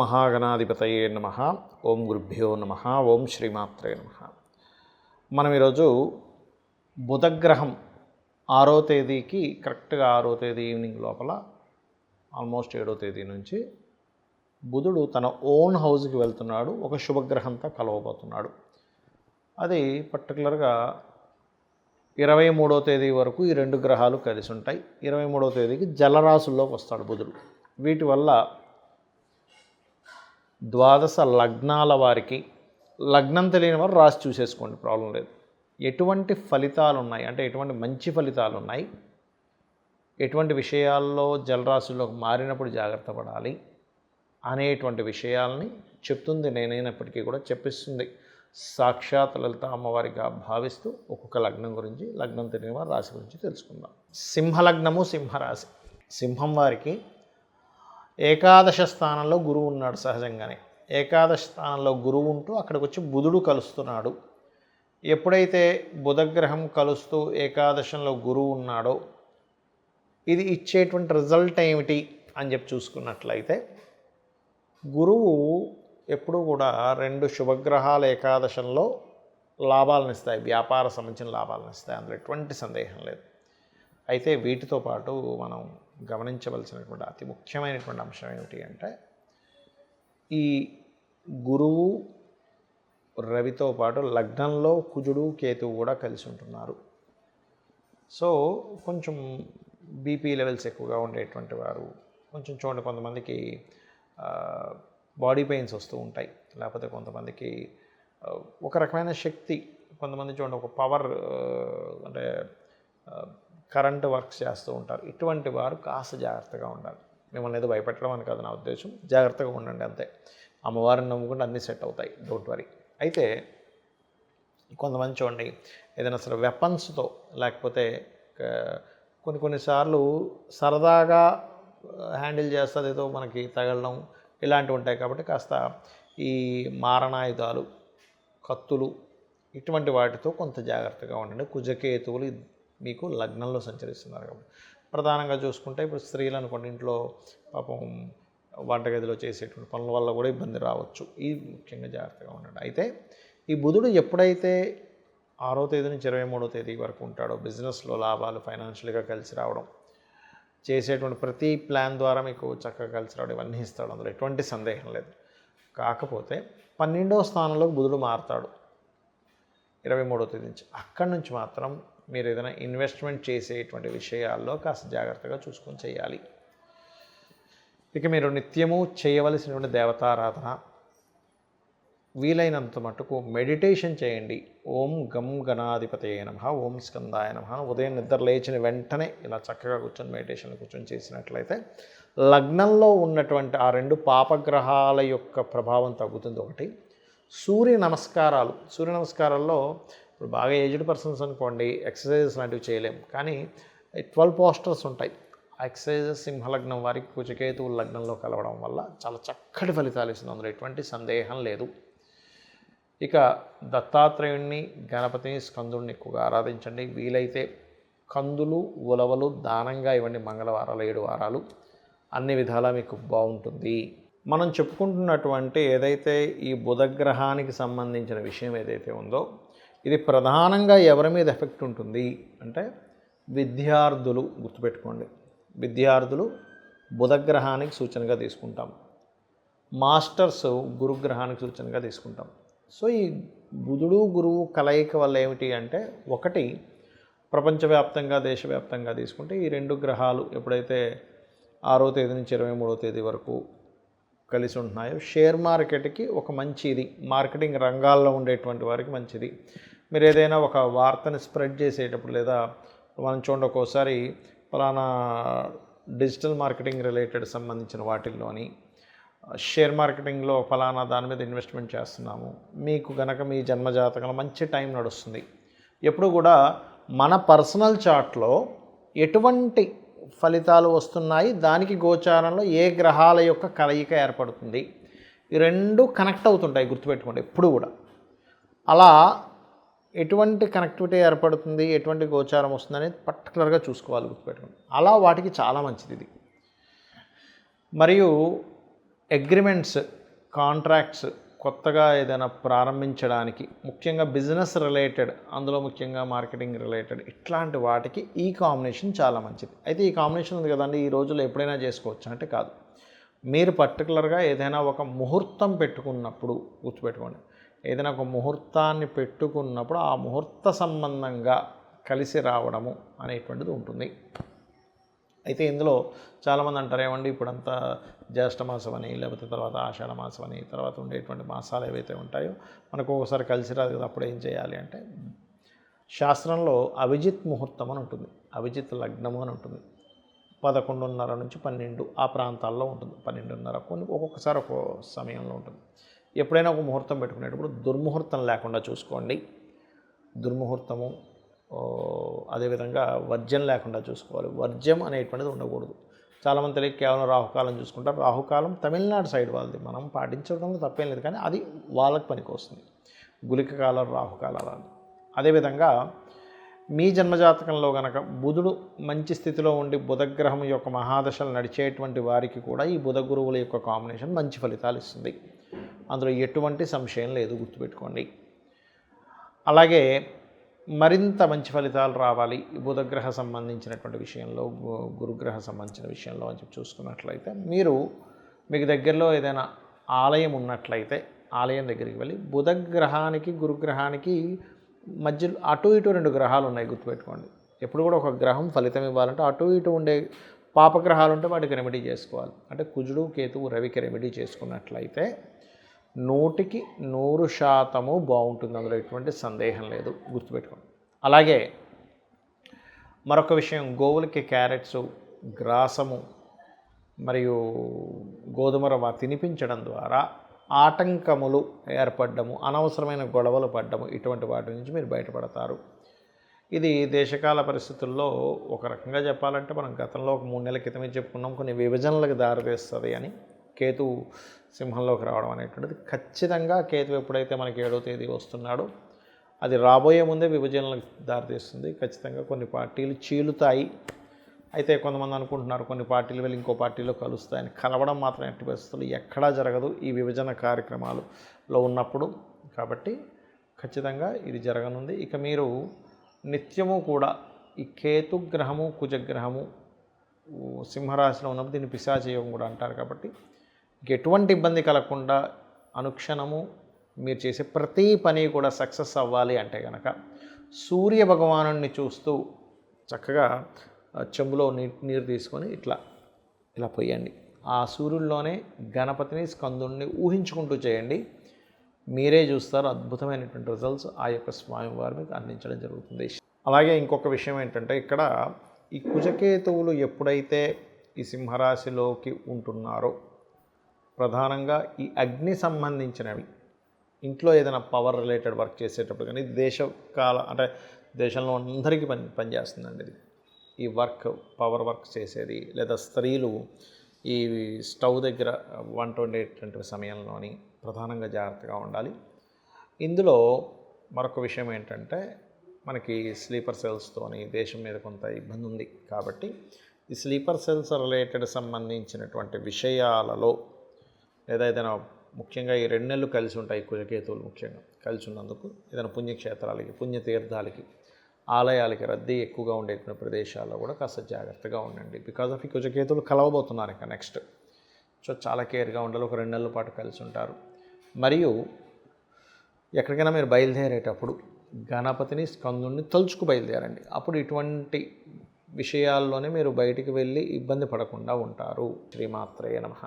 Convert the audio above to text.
మహాగణాధిపతయే నమః. ఓం గురుభ్యో నమః. ఓం శ్రీమాత్రే నమః. మనం ఈరోజు బుధగ్రహం 6వ తేదీకి కరెక్ట్గా 6వ తేదీ ఈవినింగ్ లోపల ఆల్మోస్ట్ 7వ తేదీ నుంచి బుధుడు తన ఓన్ హౌస్కి వెళ్తున్నాడు. ఒక శుభగ్రహంతో కలవబోతున్నాడు. అది పర్టికులర్గా 23వ తేదీ వరకు ఈ రెండు గ్రహాలు కలిసి ఉంటాయి. 23వ తేదీకి జలరాశుల్లోకి వస్తాడు బుధుడు. వీటి వల్ల ద్వాదశ లగ్నాల వారికి, లగ్నం తెలియని వారు రాసి చూసేసుకోండి, ప్రాబ్లం లేదు. ఎటువంటి ఫలితాలు ఉన్నాయి అంటే ఎటువంటి మంచి ఫలితాలు ఉన్నాయి, ఎటువంటి విషయాల్లో జలరాశుల్లోకి మారినప్పుడు జాగ్రత్త పడాలి అనేటువంటి విషయాల్ని చెప్తుంది నేనైనప్పటికీ కూడా చెప్పిస్తుంది సాక్షాత్ లలిత అమ్మవారిగా భావిస్తూ ఒక్కొక్క లగ్నం గురించి, లగ్నం తెలియని వారి రాశి గురించి తెలుసుకుందాం. సింహలగ్నము, సింహరాశి. సింహం వారికి ఏకాదశ స్థానంలో గురువు ఉన్నాడు. సహజంగానే ఏకాదశ స్థానంలో గురువు ఉంటూ అక్కడికి వచ్చి బుధుడు కలుస్తున్నాడు. ఎప్పుడైతే బుధగ్రహం కలుస్తూ ఏకాదశంలో గురువు ఉన్నాడో ఇది ఇచ్చేటువంటి రిజల్ట్ ఏమిటి అని చెప్పి చూసుకున్నట్లయితే, గురువు ఎప్పుడూ కూడా రెండు శుభగ్రహాల ఏకాదశంలో లాభాలను ఇస్తాయి, వ్యాపార సంబంధించిన లాభాలను ఇస్తాయి, అందులో ఎటువంటి సందేహం లేదు. అయితే వీటితో పాటు మనం గమనించవలసినటువంటి అతి ముఖ్యమైనటువంటి అంశం ఏమిటి అంటే, ఈ గురువు రవితో పాటు లగ్నంలో కుజుడు కేతువు కూడా కలిసి ఉంటున్నారు. సో కొంచెం బీపీ లెవెల్స్ ఎక్కువగా ఉండేటువంటి వారు, కొంచెం చూడండి కొంతమందికి బాడీ పెయిన్స్ వస్తూ ఉంటాయి, లేకపోతే కొంతమందికి ఒక రకమైన శక్తి, కొంతమంది చూడండి ఒక పవర్ అంటే కరెంట్ వర్క్స్ చేస్తూ ఉంటారు. ఇటువంటి వారు కాస్త జాగ్రత్తగా ఉండాలి. మిమ్మల్ని ఏదో భయపెట్టడం అని కాదు నా ఉద్దేశం, జాగ్రత్తగా ఉండండి అంతే. అమ్మవారిని నమ్ముకుంటే అన్నీ సెట్ అవుతాయి, డోంట్ వరీ. అయితే కొంతమంది చూడండి ఏదైనా సరే వెపన్స్తో, లేకపోతే కొన్నిసార్లు సరదాగా హ్యాండిల్ చేస్తుంది ఏదో మనకి తగలడం ఇలాంటివి ఉంటాయి. కాబట్టి కాస్త ఈ మారణాయుధాలు, కత్తులు ఇటువంటి వాటితో కొంత జాగ్రత్తగా ఉండండి. కుజకేతువులు మీకు లగ్నంలో సంచరిస్తున్నారు కాబట్టి. ప్రధానంగా చూసుకుంటే ఇప్పుడు స్త్రీలు అనుకోండి, ఇంట్లో పాపం వంటగదిలో చేసేటువంటి పనుల వల్ల కూడా ఇబ్బంది రావచ్చు. ఇది ముఖ్యంగా జాగ్రత్తగా ఉండండి. అయితే ఈ బుధుడు ఎప్పుడైతే 6వ తేదీ నుంచి 23వ తేదీ వరకు ఉంటాడో, బిజినెస్లో లాభాలు, ఫైనాన్షియల్గా కలిసి రావడం, చేసేటువంటి ప్రతి ప్లాన్ ద్వారా మీకు చక్కగా కలిసి రావడం, ఇవన్నీ ఇస్తాడు, అందులో ఎటువంటి సందేహం లేదు. కాకపోతే 12వ స్థానంలో బుధుడు మారుతాడు 23వ తేదీ నుంచి. అక్కడి నుంచి మాత్రం మీరు ఏదైనా ఇన్వెస్ట్మెంట్ చేసేటువంటి విషయాల్లో కాస్త జాగ్రత్తగా చూసుకొని చేయాలి. ఇక మీరు నిత్యము చేయవలసినటువంటి దేవతారాధన, వీలైనంత మటుకు మెడిటేషన్ చేయండి. ఓం గం గణాధిపతయే నమః, ఓం స్కందాయ నమః. ఉదయం నిద్ర లేచిన వెంటనే ఇలా చక్కగా కూర్చొని మెడిటేషన్లో కూర్చొని చేసినట్లయితే లగ్నంలో ఉన్నటువంటి ఆ రెండు పాపగ్రహాల యొక్క ప్రభావం తగ్గుతుంది. ఒకటి సూర్య నమస్కారాలు. సూర్య నమస్కారాల్లో ఇప్పుడు బాగా ఏజ్డ్ పర్సన్స్ అనుకోండి ఎక్సర్సైజెస్ లాంటివి చేయలేము, కానీ 12 పోస్టర్స్ ఉంటాయి. ఆ ఎక్సర్సైజెస్ సింహలగ్నం వారికి కుజకేతువు లగ్నంలో కలవడం వల్ల చాలా చక్కటి ఫలితాలు ఇస్తుంది, అందులో ఎటువంటి సందేహం లేదు. ఇక దత్తాత్రేయుణ్ణి, గణపతిని, స్కందుడిని ఎక్కువగా ఆరాధించండి. వీలైతే కందులు, ఉలవలు దానంగా ఇవ్వండి. మంగళవారాలు 7 వారాలు అన్ని విధాలా మీకు బాగుంటుంది. మనం చెప్పుకుంటున్నటువంటి ఏదైతే ఈ బుధగ్రహానికి సంబంధించిన విషయం ఏదైతే ఉందో, ఇది ప్రధానంగా ఎవరి మీద ఎఫెక్ట్ ఉంటుంది అంటే విద్యార్థులు. గుర్తుపెట్టుకోండి, విద్యార్థులు బుధగ్రహానికి సూచనగా తీసుకుంటాం, మాస్టర్స్ గురుగ్రహానికి సూచనగా తీసుకుంటాం. సో ఈ బుధుడు గురువు కలయిక వల్ల ఏమిటి అంటే, ఒకటి ప్రపంచవ్యాప్తంగా, దేశవ్యాప్తంగా తీసుకుంటే ఈ రెండు గ్రహాలు ఎప్పుడైతే 6వ తేదీ నుంచి 23వ తేదీ వరకు కలిసి ఉంటున్నాయో, షేర్ మార్కెట్కి ఒక మంచిది, మార్కెటింగ్ రంగాల్లో ఉండేటువంటి వారికి మంచిది. మీరు ఏదైనా ఒక వార్తని స్ప్రెడ్ చేసేటప్పుడు, లేదా మనం చూడండి ఒక్కోసారి ఫలానా డిజిటల్ మార్కెటింగ్ రిలేటెడ్ సంబంధించిన వాటిల్లోని షేర్ మార్కెటింగ్లో ఫలానా దాని మీద ఇన్వెస్ట్మెంట్ చేస్తున్నాము, మీకు గనక మీ జన్మజాతకంలో మంచి టైం నడుస్తుంది. ఎప్పుడు కూడా మన పర్సనల్ చార్ట్లో ఎటువంటి ఫలితాలు వస్తున్నాయి, దానికి గోచారంలో ఏ గ్రహాల యొక్క కలయిక ఏర్పడుతుంది, ఈ రెండు కనెక్ట్ అవుతుంటాయి. గుర్తుపెట్టుకోండి ఎప్పుడు కూడా. అలా ఎటువంటి కనెక్టివిటీ ఏర్పడుతుంది, ఎటువంటి గోచారం వస్తుంది అనేది పర్టికులర్గా చూసుకోవాలి, గుర్తుపెట్టుకోండి. అలా వాటికి చాలా మంచిది ఇది. మరియు అగ్రిమెంట్స్, కాంట్రాక్ట్స్ కొత్తగా ఏదైనా ప్రారంభించడానికి, ముఖ్యంగా బిజినెస్ రిలేటెడ్, అందులో ముఖ్యంగా మార్కెటింగ్ రిలేటెడ్ ఇట్లాంటి వాటికి ఈ కాంబినేషన్ చాలా మంచిది. అయితే ఈ కాంబినేషన్ ఉంది కదండి, ఈ రోజుల్లో ఎప్పుడైనా చేసుకోవచ్చు అంటే కాదు. మీరు పర్టికులర్గా ఏదైనా ఒక ముహూర్తం పెట్టుకున్నప్పుడు గుర్తుపెట్టుకోండి, ఏదైనా ఒక ముహూర్తాన్ని పెట్టుకున్నప్పుడు ఆ ముహూర్త సంబంధంగా కలిసి రావడము అనేటువంటిది ఉంటుంది. అయితే ఇందులో చాలామంది అంటారు, ఏమండి ఇప్పుడంతా జ్యేష్ఠ మాసం అని, లేకపోతే తర్వాత ఆషాఢ మాసం అని, తర్వాత ఉండేటువంటి మాసాలు ఏవైతే ఉంటాయో మనకు ఒకసారి కలిసి రాదు కదా, అప్పుడు ఏం చేయాలి అంటే, శాస్త్రంలో అభిజిత్ ముహూర్తం అని ఉంటుంది, అభిజిత్ లగ్నము అని ఉంటుంది. 11:30 నుంచి 12 ఆ ప్రాంతాల్లో ఉంటుంది. 12:30 కొన్ని ఒక్కొక్కసారి ఒక్కో సమయంలో ఉంటుంది. ఎప్పుడైనా ఒక ముహూర్తం పెట్టుకునేటప్పుడు దుర్ముహూర్తం లేకుండా చూసుకోండి. దుర్ముహూర్తము, అదేవిధంగా వర్జ్యం లేకుండా చూసుకోవాలి. వర్జ్యం అనేటువంటిది ఉండకూడదు. చాలామంది తెలియక కేవలం రాహుకాలం చూసుకుంటారు. రాహుకాలం తమిళనాడు సైడ్ వాళ్ళది, మనం పాటించడంలో తప్పేం లేదు, కానీ అది వాళ్ళకి పనికి వస్తుంది. గుళిక కాలం, రాహుకాలాలు. అదేవిధంగా మీ జన్మజాతకంలో కనుక బుధుడు మంచి స్థితిలో ఉండి బుధగ్రహం యొక్క మహాదశలు నడిచేటువంటి వారికి కూడా ఈ బుధ గురువుల యొక్క కాంబినేషన్ మంచి ఫలితాలు ఇస్తుంది. అందులో ఎటువంటి సంశయం లేదు, గుర్తుపెట్టుకోండి. అలాగే మరింత మంచి ఫలితాలు రావాలి ఈ బుధగ్రహ సంబంధించినటువంటి విషయంలో, గురుగ్రహ సంబంధించిన విషయంలో అని చెప్పి చూసుకున్నట్లయితే, మీకు దగ్గరలో ఏదైనా ఆలయం ఉన్నట్లయితే ఆలయం దగ్గరికి వెళ్ళి, బుధగ్రహానికి గురుగ్రహానికి మధ్యలో అటు ఇటు 2 గ్రహాలు ఉన్నాయి, గుర్తుపెట్టుకోండి. ఎప్పుడు కూడా ఒక గ్రహం ఫలితం ఇవ్వాలంటే అటు ఇటు ఉండే పాపగ్రహాలు ఉంటే వాటికి రెమెడీ చేసుకోవాలి. అంటే కుజుడు, కేతువు, రవికి రెమెడీ చేసుకున్నట్లయితే 100% బాగుంటుంది, అందులో ఎటువంటి సందేహం లేదు, గుర్తుపెట్టుకోండి. అలాగే మరొక విషయం, గోవులకి క్యారెట్స్, గ్రాసము మరియు గోధుమ రవ్వ తినిపించడం ద్వారా ఆటంకములు ఏర్పడము, అనవసరమైన గొడవలు పడ్డము, ఇటువంటి వాటి నుంచి మీరు బయటపడతారు. ఇది దేశకాల పరిస్థితుల్లో ఒక రకంగా చెప్పాలంటే, మనం గతంలో ఒక 3 నెలల క్రితమే చెప్పుకున్నాం, కొన్ని విభజనలకు దారితీస్తుంది అని. కేతు సింహంలోకి రావడం అనేటువంటిది ఖచ్చితంగా, కేతు ఎప్పుడైతే మనకి 7వ తేదీ వస్తున్నాడో అది రాబోయే ముందే విభజనలకు దారితీస్తుంది. ఖచ్చితంగా కొన్ని పార్టీలు చీలుతాయి. అయితే కొంతమంది అనుకుంటున్నారు కొన్ని పార్టీలు వెళ్ళి ఇంకో పార్టీలో కలుస్తాయని. కలవడం మాత్రం ఎట్టి పరిస్థితులు ఎక్కడా జరగదు ఈ విభజన కార్యక్రమాలలో ఉన్నప్పుడు. కాబట్టి ఖచ్చితంగా ఇది జరగనుంది. ఇక మీరు నిత్యము కూడా ఈ కేతుగ్రహము, కుజగ్రహము సింహరాశిలో ఉన్నప్పుడు దీన్ని పిశాచయోగం కూడా అంటారు. కాబట్టి ఎటువంటి ఇబ్బంది కలగకుండా అనుక్షణము మీరు చేసే ప్రతి పని కూడా సక్సెస్ అవ్వాలి అంటే కనుక సూర్య భగవానుడిని చూస్తూ చక్కగా చెంబులో నీరు తీసుకొని ఇలా పోయండి. ఆ సూర్యుల్లోనే గణపతిని, స్కందుని ఊహించుకుంటూ చేయండి. మీరే చూస్తారు అద్భుతమైనటువంటి రిజల్ట్స్ ఆ యొక్క స్వామివారి మీకు అందించడం జరుగుతుంది. అలాగే ఇంకొక విషయం ఏంటంటే, ఇక్కడ ఈ కుజకేతువులు ఎప్పుడైతే ఈ సింహరాశిలోకి ఉంటున్నారో, ప్రధానంగా ఈ అగ్ని సంబంధించినవి, ఇంట్లో ఏదైనా పవర్ రిలేటెడ్ వర్క్ చేసేటప్పుడు కానీ, దేశకాల అంటే దేశంలో అందరికీ పనిచేస్తుందండి ఇది. ఈ వర్క్, పవర్ వర్క్ చేసేది, లేదా స్త్రీలు ఈ స్టవ్ దగ్గర వంట వండేటువంటి సమయంలోని ప్రధానంగా జాగ్రత్తగా ఉండాలి. ఇందులో మరొక విషయం ఏంటంటే, మనకి స్లీపర్ సెల్స్తోని దేశం మీద కొంత ఇబ్బంది ఉంది. కాబట్టి ఈ స్లీపర్ సెల్స్ రిలేటెడ్ సంబంధించినటువంటి విషయాలలో, లేదా ఏదైనా ముఖ్యంగా ఈ 2 నెలలు కలిసి ఉంటాయి కుజకేతువులు ముఖ్యంగా కలిసి ఉన్నందుకు, ఏదైనా పుణ్యక్షేత్రాలకి, పుణ్యతీర్థాలకి, ఆలయాలకి రద్దీ ఎక్కువగా ఉండేటువంటి ప్రదేశాల్లో కూడా కాస్త జాగ్రత్తగా ఉండండి. బికాజ్ ఆఫ్ ఈ కుజకేతువులు కలవబోతున్నారు ఇంకా నెక్స్ట్. సో చాలా కేర్గా ఉండాలి. ఒక 2 నెలల పాటు కలిసి ఉంటారు. మరియు ఎక్కడికైనా మీరు బయలుదేరేటప్పుడు గణపతిని, స్కందుని తలుచుకు బయలుదేరండి. అప్పుడు ఇటువంటి విషయాల్లోనే మీరు బయటికి వెళ్ళి ఇబ్బంది పడకుండా ఉంటారు. శ్రీమాత్రే నమః.